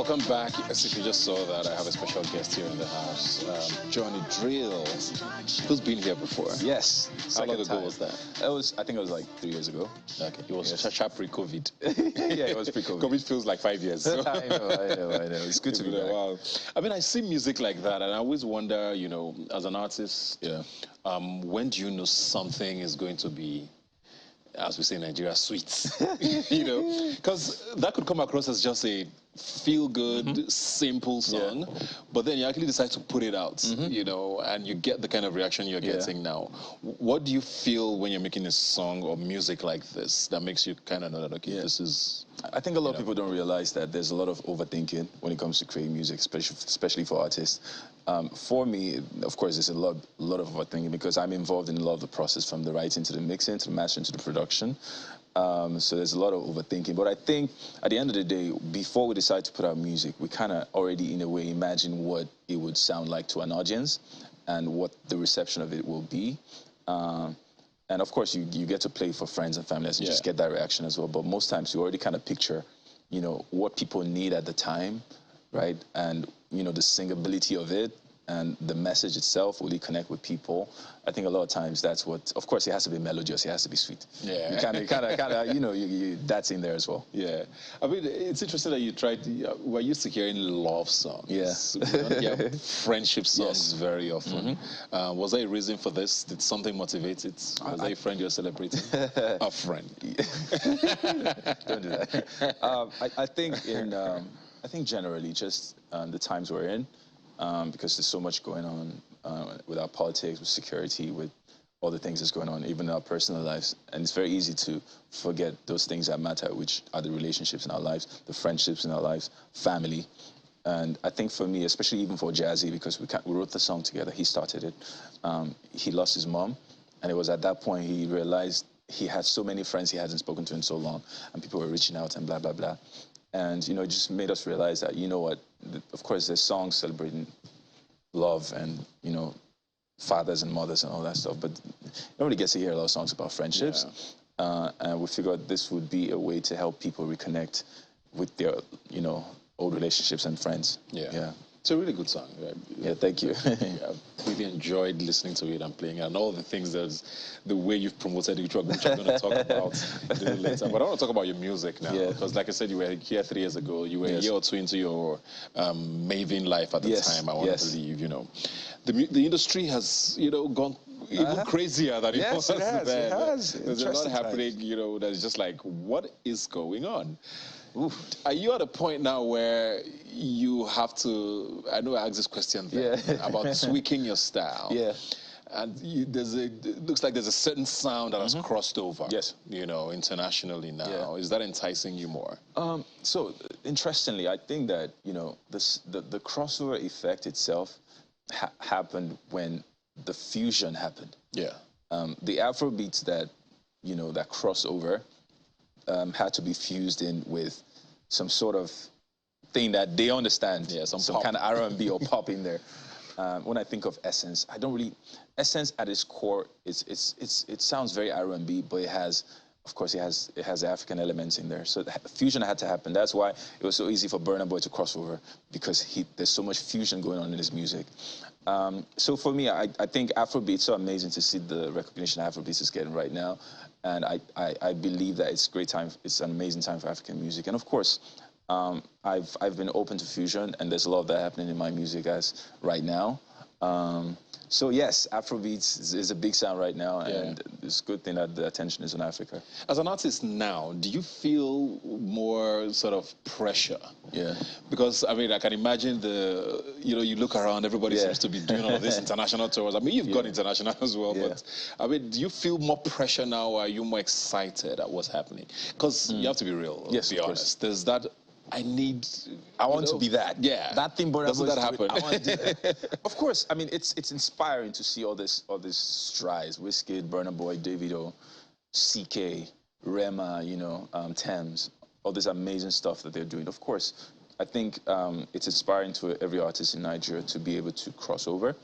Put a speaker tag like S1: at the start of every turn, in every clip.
S1: Welcome back. As if you just saw that, I have a special guest here in the house, Johnny Drille, who's been here before.
S2: Yes.
S1: How long ago was that?
S2: I think it was like 3 years ago.
S1: Okay, it was sharp pre-COVID.
S2: Yeah, it was pre-COVID.
S1: COVID feels like 5 years.
S2: I know. It's good to be back.
S1: Wow. I mean, I see music like that, and I always wonder, you know, as an artist, when do you know something is going to be, as we say in Nigeria, sweet? You know, because that could come across as just a feel-good, simple song, but then you actually decide to put it out, you know, and you get the kind of reaction you're getting now. What do you feel when you're making a song or music like this that makes you kind of know that, okay, this is...
S2: I think a lot of people don't realize that there's a lot of overthinking when it comes to creating music, especially for artists. For me, of course, there's a lot of overthinking because I'm involved in a lot of the process, from the writing to the mixing to the mastering to the production. So there's a lot of overthinking. But I think at the end of the day, before we decide to put out music, we kind of already, in a way, imagine what it would sound like to an audience and what the reception of it will be. And of course, you get to play for friends and families and just get that reaction as well. But most times you already kind of picture, you know, what people need at the time, right? And, you know, the singability of it and the message itself, will it connect with people? I think a lot of times that's what, of course, it has to be melodious, it has to be sweet. Yeah. You kind of, you know, that's in there as well.
S1: Yeah. I mean, it's interesting that you tried to, we're used to hearing love songs.
S2: Yeah.
S1: We don't hear friendship songs very often. Was there a reason for this? Did something motivate it? Was there a friend you're celebrating? A friend.
S2: Don't do that. I think generally just the times we're in, because there's so much going on with our politics, with security, with all the things that's going on, even in our personal lives. And it's very easy to forget those things that matter, which are the relationships in our lives, the friendships in our lives, family. And I think for me, especially even for Jazzy, because we wrote the song together, he started it. He lost his mom, and it was at that point he realized he had so many friends he hadn't spoken to in so long, and people were reaching out and blah, blah, blah. And, you know, it just made us realize that, you know what, of course, there's songs celebrating love and, you know, fathers and mothers and all that stuff, but nobody gets to hear a lot of songs about friendships. And we figured this would be a way to help people reconnect with their, you know, old relationships and friends. Yeah.
S1: It's a really good song.
S2: Yeah, thank you.
S1: I've really enjoyed listening to it and playing it, and all the things, the way you've promoted it, which I'm going to talk about a little later. But I want to talk about your music now, because like I said, you were here 3 years ago. You were a year or two into your Mavin life at the time, I want to believe, you know. The industry has, you know, gone even crazier than it was then.
S2: It has.
S1: There's a lot happening, you know, that's just like, what is going on? Oof. Are you at a point now where you have to, I know I asked this question then, about tweaking your style. And it looks like there's a certain sound that has crossed over, you know, internationally now. Is that enticing you more?
S2: So, interestingly, I think that, you know, the crossover effect itself happened when the fusion happened. The Afro beats that, you know, that crossover had to be fused in with some sort of thing that they understand. Some kind of R&B or pop in there. When I think of Essence, I don't really... Essence at its core, it sounds very R&B, but it has, of course, it has African elements in there. So the fusion had to happen. That's why it was so easy for Burna Boy to cross over, because there's so much fusion going on in his music. So for me, I think Afrobeat's so amazing to see the recognition Afrobeats is getting right now. And I believe that it's a great time, it's an amazing time for African music. And of course, I've been open to fusion, and there's a lot of that happening in my music as right now. So yes, Afrobeats is a big sound right now, and it's a good thing that the attention is on Africa.
S1: As an artist now, do you feel more sort of pressure? Because, I mean, I can imagine you know, you look around, everybody seems to be doing all of this international tours. I mean, you've gone international as well, but, I mean, do you feel more pressure now, or are you more excited at what's happening? Because you have to be real, be honest. There's that... I want
S2: to be that. That thing, but
S1: doesn't that happen?
S2: I want to do that. Of course, I mean, it's inspiring to see all this strides. Wizkid, Burna Boy, Davido, CK, Rema, you know, Thames, all this amazing stuff that they're doing. Of course, I think it's inspiring to every artist in Nigeria to be able to cross over.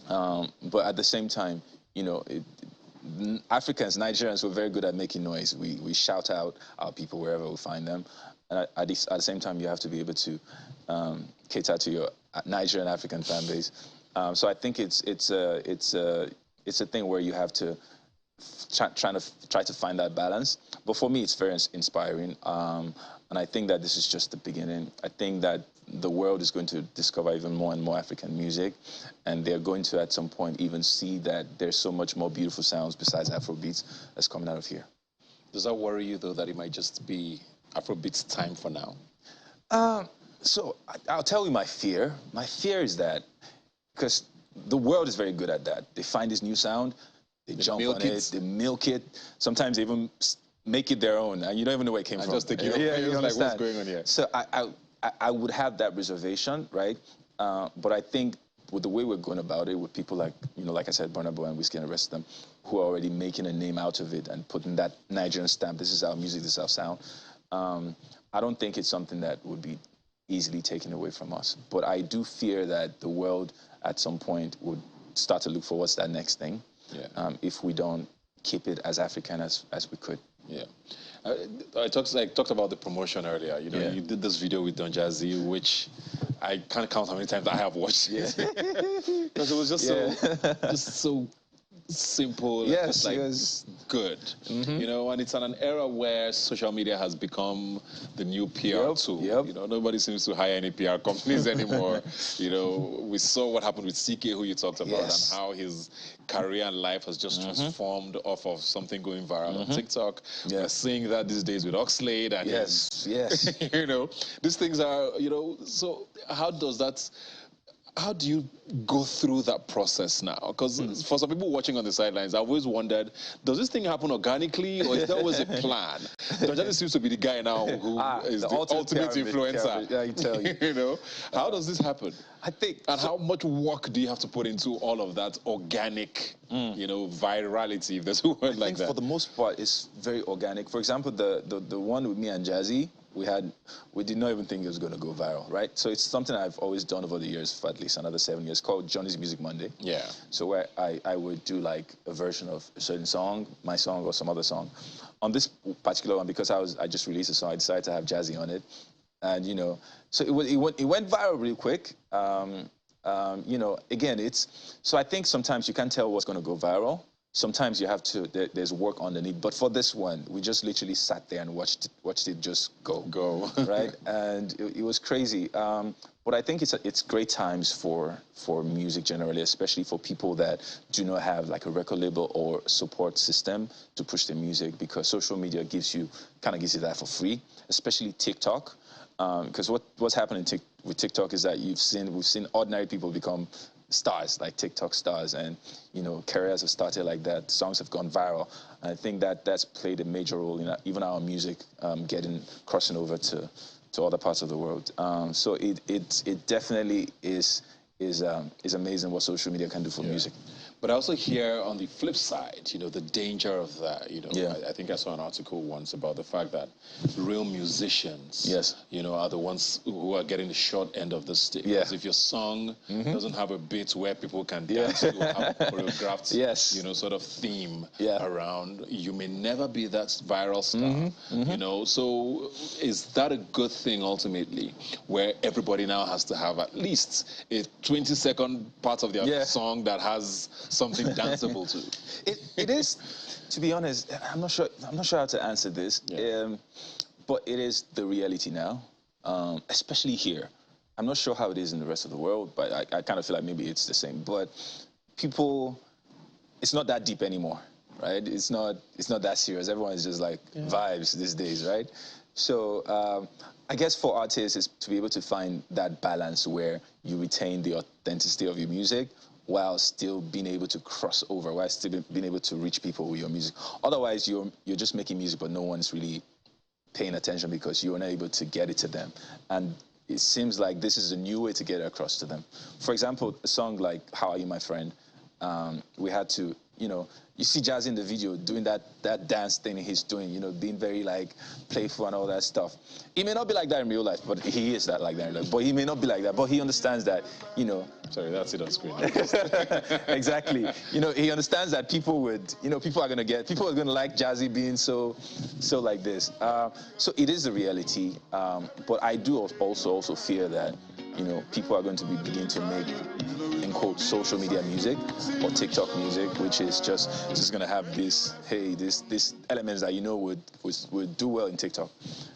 S2: But at the same time, you know, Africans, Nigerians, we're very good at making noise. We shout out our people wherever we find them. and at the same time, you have to be able to cater to your Nigerian African fan base. So I think it's a thing where you have to try to find that balance. But for me, it's very inspiring, and I think that this is just the beginning. I think that the world is going to discover even more and more African music, and they're going to at some point even see that there's so much more beautiful sounds besides Afrobeats that's coming out of here.
S1: Does that worry you, though, that it might just be Afrobeats time for now?
S2: So I'll tell you my fear. My fear is that, because the world is very good at that. They find this new sound, they jump on it, they milk it. Sometimes they even make it their own, and you don't even know where it came from.
S1: Just think, you understand. Like, what's going on here?
S2: So I would have that reservation, right? But I think with the way we're going about it, with people like, like I said, Burna Boy and Whiskey and the rest of them, who are already making a name out of it and putting that Nigerian stamp, this is our music, this is our sound, I don't think it's something that would be easily taken away from us. But I do fear that the world at some point would start to look for what's that next thing, if we don't keep it as African as we could.
S1: Yeah. I talked about the promotion earlier. You did this video with Don Jazzy, which I can't count how many times I have watched it. Because it was just so simple,
S2: yes,
S1: and just good. And it's in an era where social media has become the new PR tool. Nobody seems to hire any PR companies anymore. We saw what happened with CK, who you talked about, and how his career and life has just transformed off of something going viral on TikTok. We're seeing that these days with Oxlade and these things are, so how do you go through that process now? Because for some people watching on the sidelines, I've always wondered, does this thing happen organically, or is there always a plan? Don Jazzy seems to be the guy now who is the ultimate influencer.
S2: Yeah, I tell you.
S1: How does this happen?
S2: I think...
S1: And how much work do you have to put into all of that organic, virality, if there's a word like that?
S2: For the most part, it's very organic. For example, the one with me and Jazzy, we did not even think it was going to go viral, right? So it's something I've always done over the years, for at least another 7 years, called Johnny's Music Monday.
S1: Yeah.
S2: So where I would do like a version of a certain song, my song or some other song. On this particular one, because I just released a song, I decided to have Jazzy on it. And, so it went viral really quick. Again, so I think sometimes you can't tell what's going to go viral. Sometimes you have to, there's work underneath. But for this one, we just literally sat there and watched it just go. Right? And it was crazy. But I think it's great times for music generally, especially for people that do not have like a record label or support system to push their music, because social media kind of gives you that for free, especially TikTok. Because what's happening with TikTok is that we've seen ordinary people become stars, like TikTok stars, and careers have started like that. Songs have gone viral, and I think that's played a major role in even our music crossing over to other parts of the world. So it definitely is amazing what social media can do for music.
S1: But I also hear on the flip side, the danger of that. I think I saw an article once about the fact that real musicians, are the ones who are getting the short end of the stick. Because if your song doesn't have a bit where people can dance to, have a choreographed, sort of theme around, you may never be that viral star. So is that a good thing ultimately, where everybody now has to have at least a 20-second part of their song that has something danceable to?
S2: It is, to be honest. I'm not sure how to answer this, but it is the reality now, especially here. I'm not sure how it is in the rest of the world, but I kind of feel like maybe it's the same. But people, it's not that deep anymore, right? It's not that serious. Everyone is just like vibes these days, right? So I guess for artists, is to be able to find that balance where you retain the authenticity of your music, while still being able to cross over, while still being able to reach people with your music. Otherwise, you're just making music, but no one's really paying attention because you're not able to get it to them. And it seems like this is a new way to get it across to them. For example, a song like How Are You, My Friend? We had to you know, you see Jazzy in the video doing that dance thing he's doing, you know, being very like playful and all that stuff. He may not be like that in real life, but he is that like that in real life. But he may not be like that, but he understands that, you know.
S1: Sorry, that's it on screen.
S2: Exactly. You know, he understands that people are going to like Jazzy being so like this. So it is a reality. But I do also fear that, you know, people are going to begin to make, in quote, social media music or TikTok music, which is just going to have this elements that, you know, would do well in TikTok.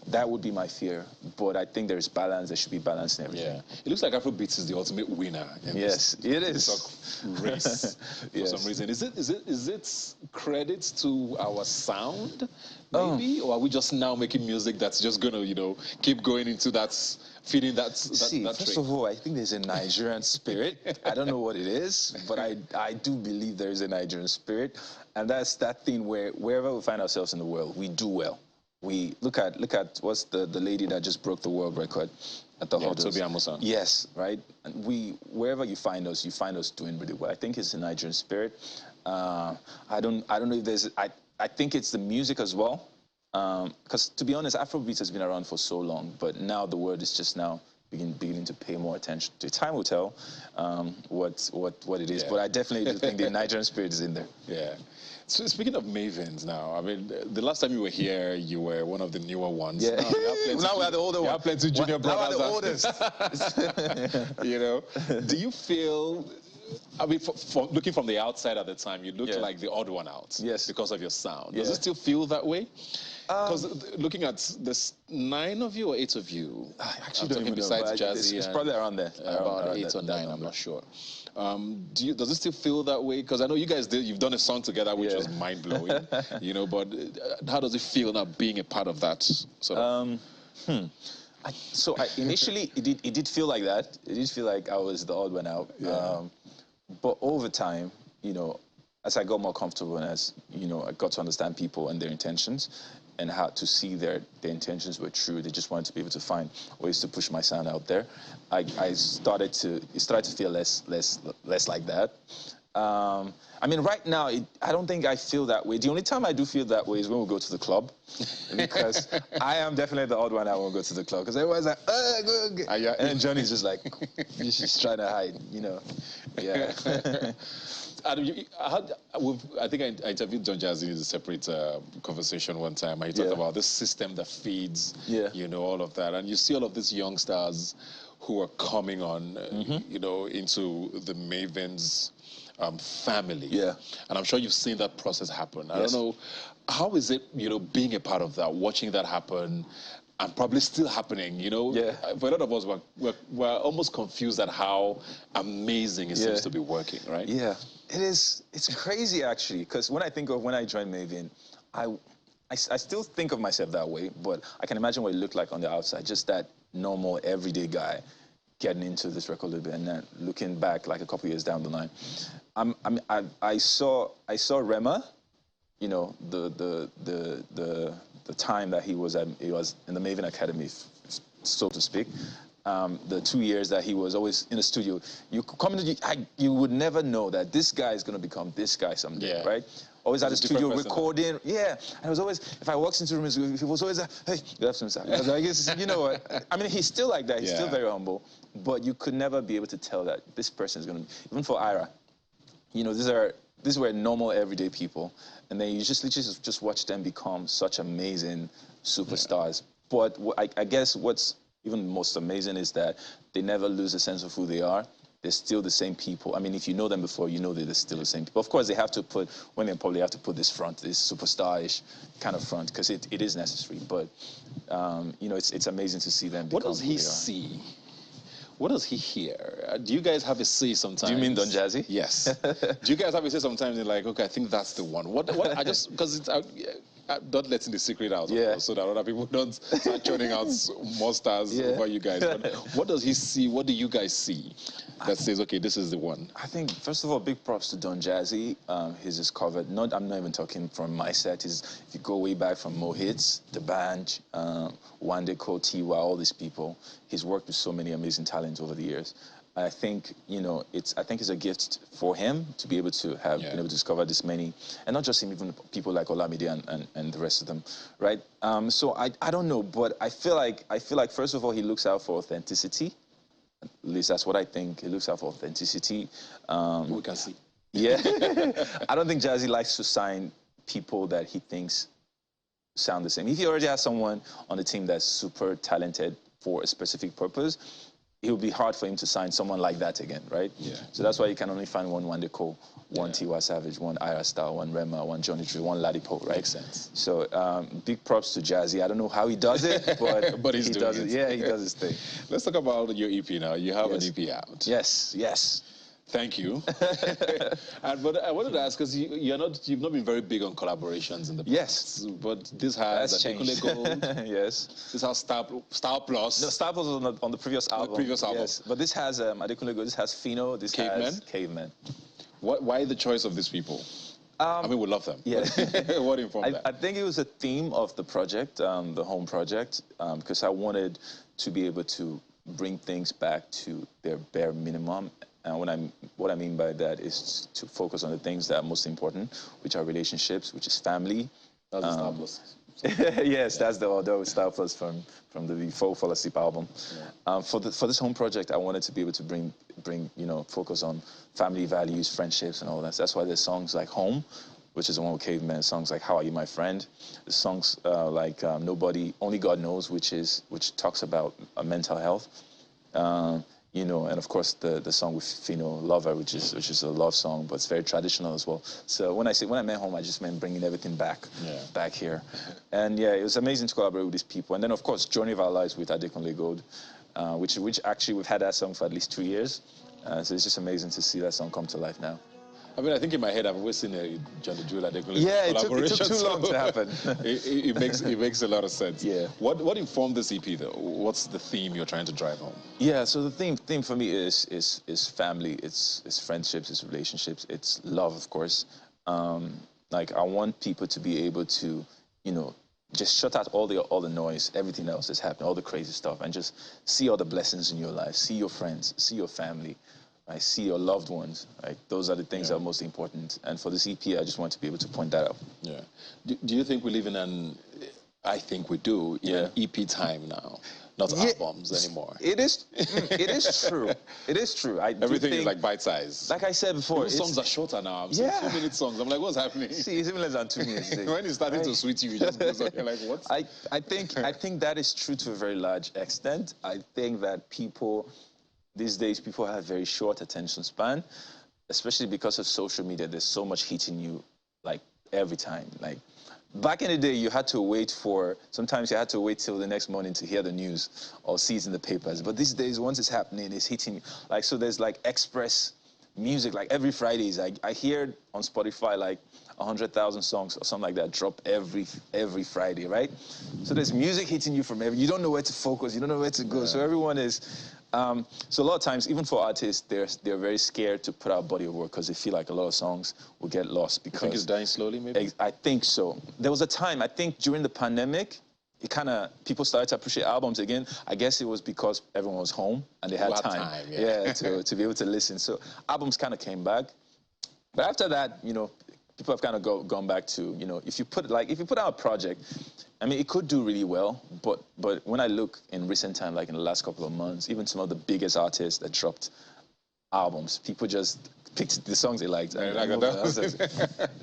S2: That would be my fear. But I think there's balance. There should be balance in everything.
S1: Yeah. It looks like Afrobeats is the ultimate winner in this
S2: it is.
S1: TikTok race for some reason. Is it credit to our sound, maybe? Or are we just now making music that's just going to, you know, keep going into that, feeding that
S2: first of all, I think there's a Nigerian spirit. I don't know what it is, but I do believe there is a Nigerian spirit. And that's that thing where wherever we find ourselves in the world, we do well. We look at what's the lady that just broke the world record at the hurdles.
S1: Tobi Amusan.
S2: Yes, right. And wherever you find us doing really well. I think it's the Nigerian spirit. I don't know if there's. I think it's the music as well. Because to be honest, Afrobeats has been around for so long, but now the world is just now beginning to pay more attention to it. Time will tell what it is, but I definitely do think the Nigerian spirit is in there.
S1: Yeah. So speaking of mavens now, I mean, the last time you were here, you were one of the newer ones.
S2: Yeah. Now we are the older ones.
S1: You have plenty of junior brothers.
S2: Now we're the oldest.
S1: You know, do you feel... I mean, for looking from the outside at the time, you looked like the odd one out.
S2: Yes.
S1: Because of your sound. Does it still feel that way? Because looking at this, 9 of you or 8 of you?
S2: I actually don't even know.
S1: Besides Jazzy,
S2: it's probably around there.
S1: About 8 or 9, I'm not sure. Does it still feel that way? Because I know you guys you've done a song together, which was mind-blowing, you know, but how does it feel now being a part of that sort of...
S2: Initially, it did feel like that. It did feel like I was the odd one out. Yeah. But over time, you know, as I got more comfortable and as, you know, I got to understand people and their intentions and how to see their intentions were true. They just wanted to be able to find ways to push my sound out there. It started to feel less like that. I mean, right now, I don't think I feel that way. The only time I do feel that way is when we go to the club, because I am definitely the odd one out when we go to the club, because everyone's like, go. And Johnny's just like, he's just trying to hide, you know. Yeah.
S1: I think I interviewed Don Jazzy in a separate conversation one time. I talked about this system that feeds, you know, all of that. And you see all of these young stars who are coming on, you know, into the Mavens family. Yeah. And I'm sure you've seen that process happen. I don't know, how is it, you know, being a part of that, watching that happen, and probably still happening, you know? Yeah. For a lot of us, we're almost confused at how amazing it seems to be working, right?
S2: Yeah. It is. It's crazy, actually, because when I think of when I joined Maven, I still think of myself that way, but I can imagine what it looked like on the outside, just that normal, everyday guy getting into this record label and then looking back like a couple years down the line. I saw Rema, you know, the time that he was in the Maven Academy, so to speak. The 2 years that he was always in the studio, you would never know that this guy is going to become this guy someday, right? Always at the studio recording, and it was always, if I walked into the room, he was always like, hey, good afternoon, sir. I was like, you know what? I mean, he's still like that. He's still very humble, but you could never be able to tell that this person is going to, even for Ira, you know, these were normal, everyday people, and then you just watch them become such amazing superstars. But I guess what's even most amazing is that they never lose a sense of who they are. They're still the same people. I mean, if you know them before, you know that they're still the same people. Of course, they probably have to put this front, this superstar-ish kind of front, because it is necessary. But, you know, it's amazing to see them become
S1: What does he see? What does he hear? Do you guys have a say sometimes?
S2: Do you mean Don Jazzy?
S1: Yes. Do you guys have a say sometimes? You're like, okay, I think that's the one. What? I just, because it's not letting the secret out, so that other people don't start churning out more stars over you guys. But what does he see? What do you guys see that says, okay, this is the one?
S2: I think, first of all, big props to Don Jazzy. He's just covered. I'm not even talking from my set. If you go way back from Mo Hits, The Band, Wande Ko, Tiwa, all these people, he's worked with so many amazing talents over the years. I think, you know, I think it's a gift for him to be able to have been able to discover this many, and not just him, even people like Olamide and the rest of them, right? So I don't know, but I feel like first of all he looks out for authenticity. At least that's what I think. He looks out for authenticity.
S1: We can see.
S2: Yeah, I don't think Jazzy likes to sign people that he thinks sound the same. If he already has someone on the team that's super talented for a specific purpose, it would be hard for him to sign someone like that again, right? Yeah. So that's why you can only find one Wande Cole, one Tiwa Savage, one Ira Style, one Rema, one Johnny Drille, one Ladipo, right?
S1: Makes sense.
S2: So big props to Jazzy. I don't know how he does it, but,
S1: but he
S2: does it. Yeah, he does his thing.
S1: Let's talk about your EP now. You have an EP out.
S2: Yes.
S1: Thank you. But I wanted to ask, because you've not been very big on collaborations in the past.
S2: Yes.
S1: But this has Adekunle Gold.
S2: Yes.
S1: This has Star Plus.
S2: No, Star Plus was on the previous album.
S1: The previous album.
S2: Yes. But this has Adekunle Gold. This has Fino. This has Caveman.
S1: Why the choice of these people? I mean, we love them.
S2: Yeah.
S1: What informed that?
S2: I think it was a theme of the project, the home project, because I wanted to be able to bring things back to their bare minimum. And what I mean by that is to focus on the things that are most important, which are relationships, which is family.
S1: That's the Star Plus.
S2: Yes, that's the Star Plus from the Before Fall Asleep album. Yeah. For this home project, I wanted to be able to bring focus on family values, friendships, and all that. So that's why there's songs like Home, which is the one with Caveman. Songs like How Are You, My Friend. There's songs like Nobody, Only God Knows, which talks about mental health. And of course the song with Fino, Lover, which is a love song, but it's very traditional as well. So when I meant home, I just meant bringing everything back here. And it was amazing to collaborate with these people. And then of course Journey of Our Lives with Adekunle Gold, which actually we've had that song for at least 2 years. So it's just amazing to see that song come to life now.
S1: I mean, I think in my head I've always seen a Johnny Drille Adekunle
S2: collaboration. It took too long to happen.
S1: it makes a lot of sense.
S2: Yeah.
S1: What informed this EP though? What's the theme you're trying to drive home?
S2: Yeah. So the theme for me is family. It's friendships. It's relationships. It's love, of course. Like I want people to be able to, just shut out all the noise, everything else that's happening, all the crazy stuff, and just see all the blessings in your life. See your friends. See your family. I see your loved ones. Right? Those are the things that are most important. And for this EP, I just want to be able to point that out. Yeah.
S1: Do you think we live in I think we do, an EP time now, not albums anymore?
S2: It is true. It is true.
S1: Everything is like bite-sized.
S2: Like I said before.
S1: Songs are shorter now. I'm seeing 2-minute songs. I'm like, what's happening?
S2: See, it's even less than 2 minutes.
S1: When it's starting to sweet you, it just goes on. You're like, what?
S2: I think that is true to a very large extent. I think that these days, people have very short attention span, especially because of social media. There's so much hitting you, like, every time. Like, back in the day, sometimes you had to wait till the next morning to hear the news or see it in the papers. But these days, once it's happening, it's hitting you. Like, so there's, like, express music. Like, every Fridays, I hear on Spotify, like, 100,000 songs or something like that drop every Friday, right? So there's music hitting you from you don't know where to focus. You don't know where to go. So everyone is... so a lot of times, even for artists, they're very scared to put out body of work because they feel like a lot of songs will get lost. Because
S1: you think it's dying slowly, maybe?
S2: I think so. There was a time, I think during the pandemic, people started to appreciate albums again. I guess it was because everyone was home and they had time to be able to listen. So albums kind of came back. But after that, people have kind of gone back to, if you put out a project, I mean, it could do really well, but when I look in recent time, like in the last couple of months, even some of the biggest artists that dropped albums, people just picked the songs they liked.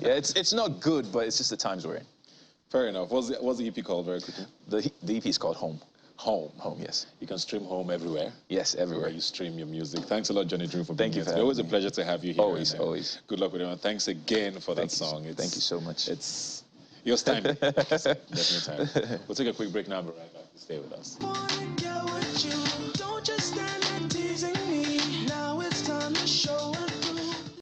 S2: It's not good, but it's just the times we're in.
S1: Fair enough. What's the EP called, very quickly?
S2: The EP is called Home.
S1: Home,
S2: yes.
S1: You can stream Home everywhere.
S2: Yes, everywhere.
S1: You stream your music. Thanks a lot, Johnny Drille, for being
S2: here.
S1: Thank you. It's always a pleasure to have you here.
S2: Always.
S1: Good luck with it. And thanks again for that song.
S2: Thank you so much.
S1: It's your time. Definitely time. We'll take a quick break now, but right back. Stay with us.